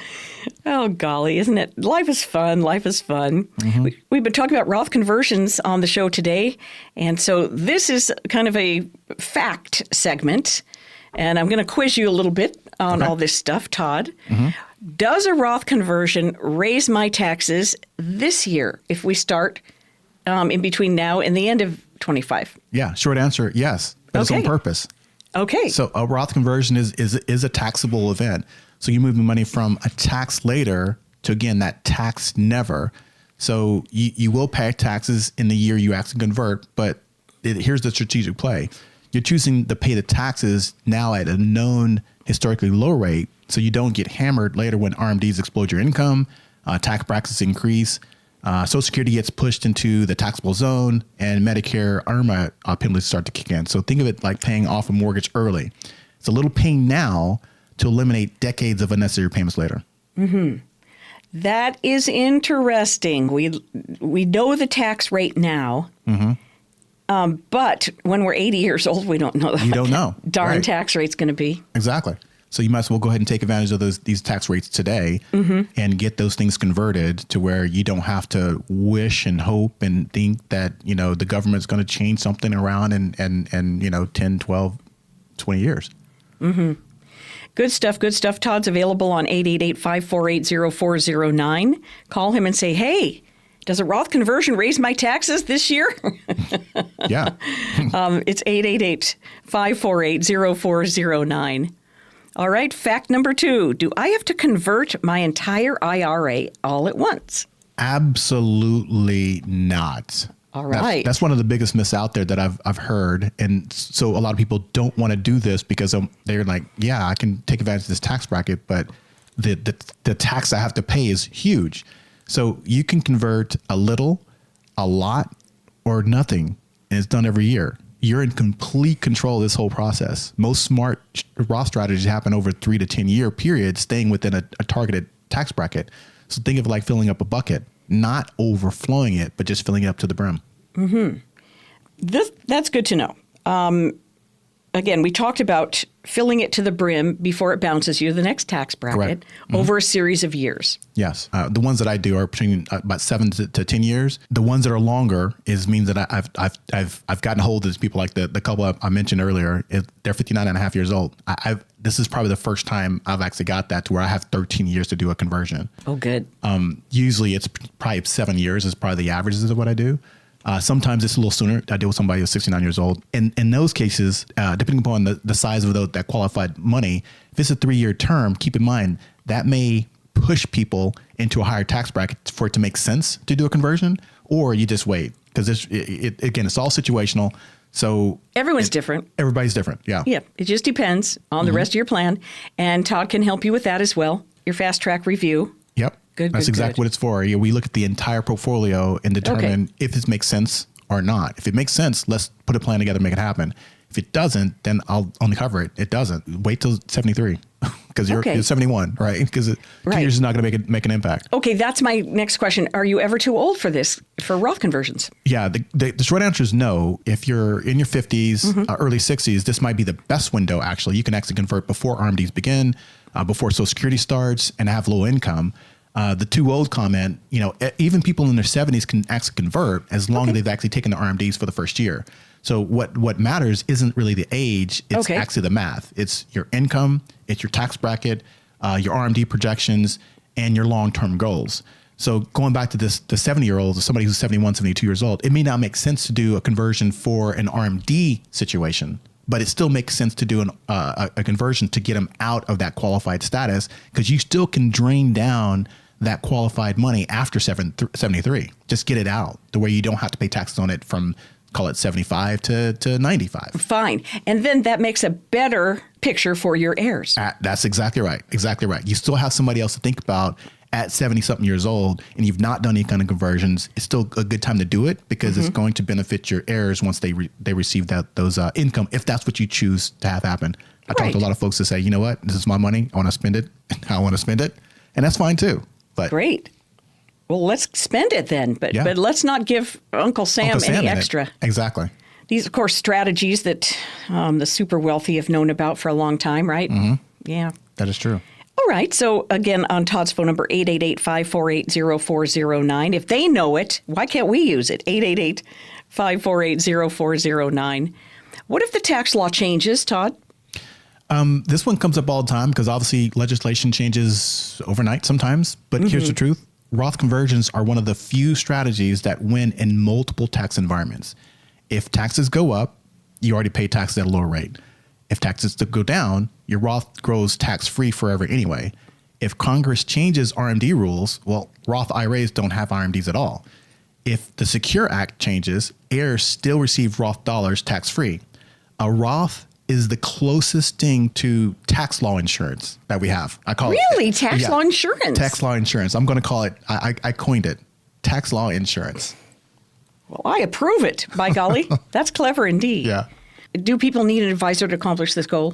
Oh, golly, isn't it? Life is fun. Life is fun. Mm-hmm. We've been talking about Roth conversions on the show today. And so this is kind of a fact segment. And I'm going to quiz you a little bit on all this stuff, Todd. Mm-hmm. Does a Roth conversion raise my taxes this year if we start in between now and the end of 25? Yeah, short answer, yes. But it's on purpose. Okay. So a Roth conversion is a taxable event. So you're moving money from a tax later to, again, that tax never. So you will pay taxes in the year you actually convert, but here's the strategic play. You're choosing to pay the taxes now at a known historically low rate, so you don't get hammered later when RMDs explode your income, tax brackets increase, Social Security gets pushed into the taxable zone, and Medicare IRMA penalties start to kick in. So think of it like paying off a mortgage early. It's a little pain now to eliminate decades of unnecessary payments later. Mm-hmm. That is interesting. We know the tax rate now, but when we're 80 years old, we don't know. You don't know. Darn tax rate's going to be. Exactly. So you might as well go ahead and take advantage of these tax rates today and get those things converted to where you don't have to wish and hope and think that, the government's going to change something around in 10, 12, 20 years. Mm-hmm. Good stuff. Good stuff. Todd's available on 888-548-0409. Call him and say, hey, does a Roth conversion raise my taxes this year? Yeah. It's 888-548-0409. All right. Fact number 2. Do I have to convert my entire IRA all at once? Absolutely not. All right. That's one of the biggest myths out there that I've heard. And so a lot of people don't want to do this because they're like, yeah, I can take advantage of this tax bracket, but the tax I have to pay is huge. So you can convert a little, a lot, or nothing, and it's done every year. You're in complete control of this whole process. Most smart Roth strategies happen over 3 to 10 year period, staying within a targeted tax bracket. So think of it like filling up a bucket, not overflowing it, but just filling it up to the brim. Mm-hmm. That's good to know. Again, we talked about filling it to the brim before it bounces you to the next tax bracket over a series of years. Yes. The ones that I do are between about 7 to 10 years. The ones that are longer means that I've gotten a hold of these people, like the couple I mentioned earlier. They're 59 and a half years old. This is probably the first time I've actually got that to where I have 13 years to do a conversion. Oh, good. Usually it's probably 7 years is probably the averages of what I do. Sometimes it's a little sooner. I deal with somebody who's 69 years old. And in those cases, depending upon the size of that qualified money, if it's a 3-year term, keep in mind that may push people into a higher tax bracket for it to make sense to do a conversion, or you just wait because again, it's all situational. So everyone's different. Everybody's different. Yeah. Yeah. It just depends on the rest of your plan. And Todd can help you with that as well. Your fast track review. Yep. That's exactly what it's for. We look at the entire portfolio and determine if it makes sense or not. If it makes sense, let's put a plan together and make it happen. If it doesn't, then I'll only cover it. It doesn't. Wait till 73 because you're 71, right? Because 2 years is not going to make an impact. Okay, that's my next question. Are you ever too old for Roth conversions? Yeah, the short answer is no. If you're in your 50s, early 60s, this might be the best window, actually. You can actually convert before RMDs begin, before Social Security starts, and have low income. The too old comment, even people in their 70s can actually convert as long as they've actually taken the RMDs for the first year. So what matters isn't really the age, it's actually the math. It's your income, it's your tax bracket, your RMD projections, and your long-term goals. So going back to the 70-year-olds, or somebody who's 71, 72 years old, it may not make sense to do a conversion for an RMD situation, but it still makes sense to do a conversion to get them out of that qualified status because you still can drain down that qualified money after 73. Just get it out the way you don't have to pay taxes on it from, call it 75 to 95. Fine. And then that makes a better picture for your heirs. That's exactly right. Exactly right. You still have somebody else to think about at 70-something years old, and you've not done any kind of conversions. It's still a good time to do it because it's going to benefit your heirs once they receive those income, if that's what you choose to have happen. I talk to a lot of folks that say, you know what, this is my money. I want to spend it. I want to spend it. And that's fine too. But great. Well, let's spend it then, but let's not give Uncle Sam any extra. Exactly. These, of course, strategies that the super wealthy have known about for a long time, right? Mm-hmm. Yeah. That is true. All right. So, again, on Todd's phone number, 888-548-0409. If they know it, why can't we use it? 888-548-0409. What if the tax law changes, Todd? This one comes up all the time because obviously legislation changes overnight sometimes. But here's the truth. Roth conversions are one of the few strategies that win in multiple tax environments. If taxes go up, you already pay taxes at a lower rate. If taxes go down, your Roth grows tax-free forever anyway. If Congress changes RMD rules, well, Roth IRAs don't have RMDs at all. If the Secure Act changes, heirs still receive Roth dollars tax-free. A Roth is the closest thing to tax law insurance that we have. I call it tax law insurance. Tax law insurance. I'm going to call it. I coined it. Tax law insurance. Well, I approve it. By golly, that's clever indeed. Yeah. Do people need an advisor to accomplish this goal?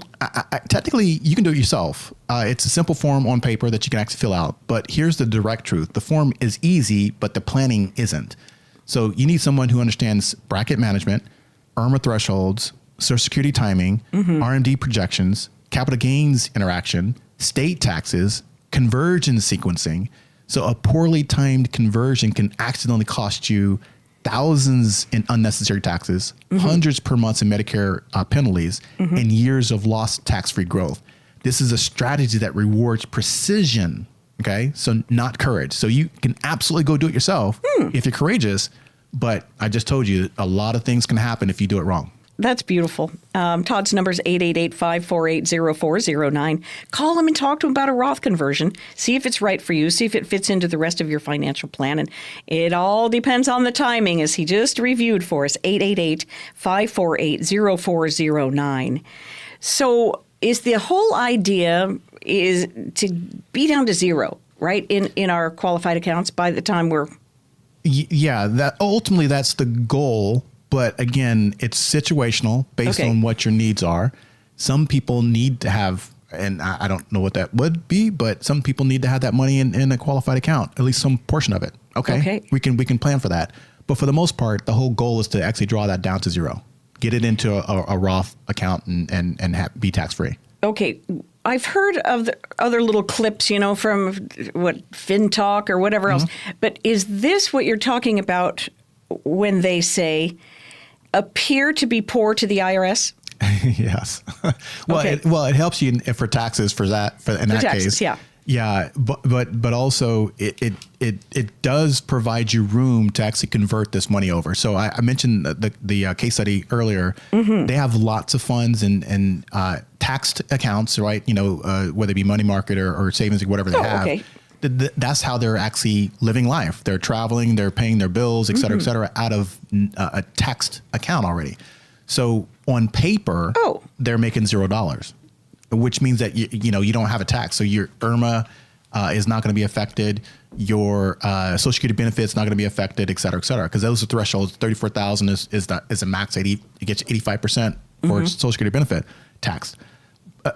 Technically, you can do it yourself. It's a simple form on paper that you can actually fill out. But here's the direct truth: the form is easy, but the planning isn't. So you need someone who understands bracket management, IRMA thresholds, Social Security timing, RMD projections, capital gains interaction, state taxes, conversion sequencing. So a poorly timed conversion can accidentally cost you thousands in unnecessary taxes, hundreds per month in Medicare penalties, and years of lost tax-free growth. This is a strategy that rewards precision, okay? So not courage. So you can absolutely go do it yourself if you're courageous, but I just told you a lot of things can happen if you do it wrong. That's beautiful. Todd's number is 888-548-0409. Call him and talk to him about a Roth conversion. See if it's right for you. See if it fits into the rest of your financial plan. And it all depends on the timing, as he just reviewed for us. 888-548-0409. So is the whole idea is to be down to zero, right, in our qualified accounts by the time we're... Yeah, that ultimately that's the goal. But again, it's situational based on what your needs are. Some people need to have, and I don't know what that would be, but some people need to have that money in a qualified account, at least some portion of it. Okay. We can plan for that. But for the most part, the whole goal is to actually draw that down to zero, get it into a Roth account and be tax free. Okay. I've heard of the other little clips, from FinTalk or whatever else. But is this what you're talking about when they say appear to be poor to the IRS? Yes. It helps you for taxes in that taxes, case. Yeah. But also it does provide you room to actually convert this money over. So I mentioned the case study earlier. They have lots of funds and taxed accounts, right? Whether it be money market or savings or whatever they have. Okay. That's how they're actually living life. They're traveling, they're paying their bills, et cetera, out of a taxed account already. So on paper, they're making $0, which means that you don't have a tax. So your IRMA is not going to be affected. Your Social Security benefits not going to be affected, et cetera, because those are thresholds. $34,000 is a max 80. It gets 85% for Social Security benefit taxed.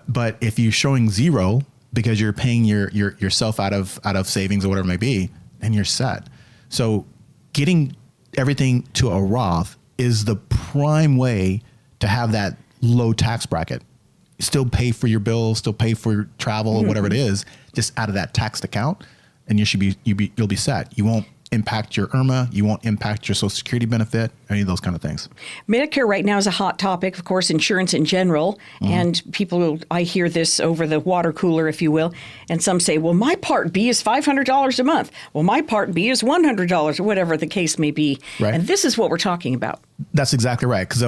But if you're showing zero, because you're paying yourself out of savings or whatever it may be, and you're set. So getting everything to a Roth is the prime way to have that low tax bracket. Still pay for your bills, still pay for your travel or whatever it is, just out of that taxed account, and you'll be set. You won't impact your IRMA, you won't impact your Social Security benefit, any of those kind of things. Medicare right now is a hot topic, of course, insurance in general, and I hear this over the water cooler, if you will, and some say, well, my Part B is $500 a month. Well, my Part B is $100, or whatever the case may be. Right. And this is what we're talking about. That's exactly right. Because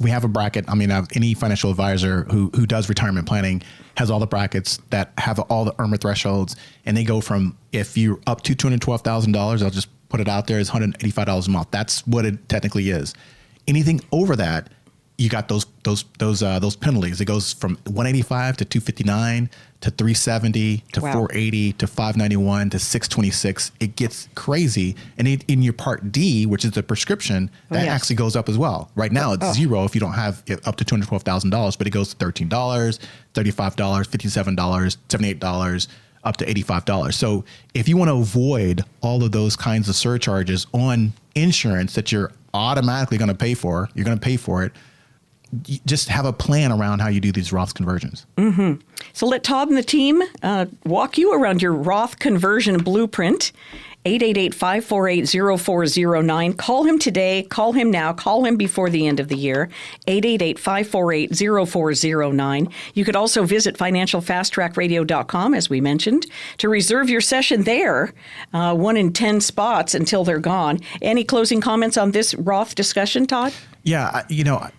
we have a bracket. Any financial advisor who does retirement planning has all the brackets that have all the IRMA thresholds, and they go from, if you're up to $212,000, I'll just put it out there, is $185 a month. That's what it technically is. Anything over that, you got those penalties. It goes from $185 to $259 to $370 to $480 to $591 to $626. It gets crazy. And in your Part D, which is the prescription, that actually goes up as well. Right now it's zero if you don't have up to $212,000, but it goes to $13, $35, $57, $78, up to $85. So if you want to avoid all of those kinds of surcharges on insurance that you're automatically going to pay for, you're going to pay for it. Just have a plan around how you do these Roth conversions. So let Todd and the team walk you around your Roth conversion blueprint. 888-548-0409. Call him today. Call him now. Call him before the end of the year. 888-548-0409. You could also visit financialfasttrackradio.com, as we mentioned, to reserve your session there. 1 in 10 spots until they're gone. Any closing comments on this Roth discussion, Todd? Yeah,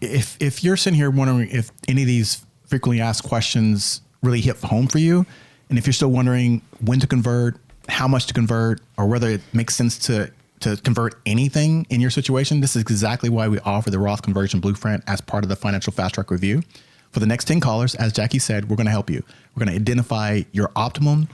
if you're sitting here wondering if any of these frequently asked questions really hit home for you, and if you're still wondering when to convert, how much to convert, or whether it makes sense to convert anything in your situation, this is exactly why we offer the Roth Conversion Blueprint as part of the Financial Fast Track Review. For the next 10 callers, as Jackie said, we're going to help you. We're going to identify your optimum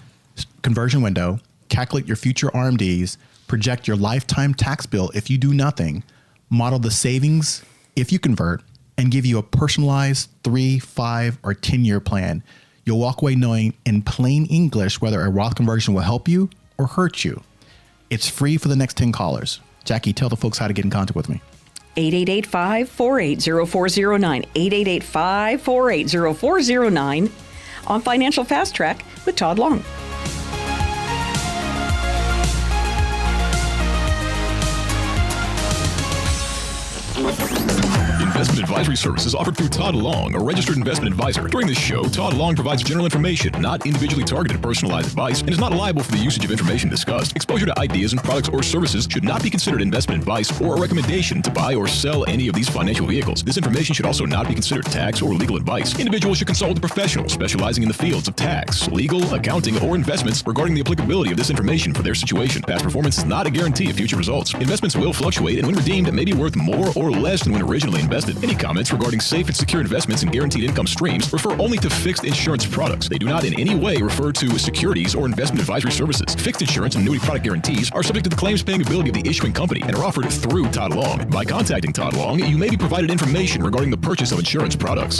conversion window, calculate your future RMDs, project your lifetime tax bill if you do nothing, model the savings if you convert, and give you a personalized 3, 5, or 10-year plan. You'll walk away knowing in plain English whether a Roth conversion will help you or hurt you. It's free for the next 10 callers. Jackie, tell the folks how to get in contact with me. 888-548-0409. 888-548-0409 on Financial Fast Track with Tod Long. investment advisory services offered through Tod Long, a registered investment advisor. During this show, Tod Long provides general information, not individually targeted personalized advice, and is not liable for the usage of information discussed. Exposure to ideas and products or services should not be considered investment advice or a recommendation to buy or sell any of these financial vehicles. This information should also not be considered tax or legal advice. Individuals should consult with a professional specializing in the fields of tax, legal, accounting, or investments regarding the applicability of this information for their situation. Past performance is not a guarantee of future results. Investments will fluctuate, and when redeemed, may be worth more or less than when originally invested. Any comments regarding safe and secure investments and guaranteed income streams refer only to fixed insurance products. They do not in any way refer to securities or investment advisory services. Fixed insurance and annuity product guarantees are subject to the claims paying ability of the issuing company and are offered through Tod Long. By contacting Tod Long, you may be provided information regarding the purchase of insurance products.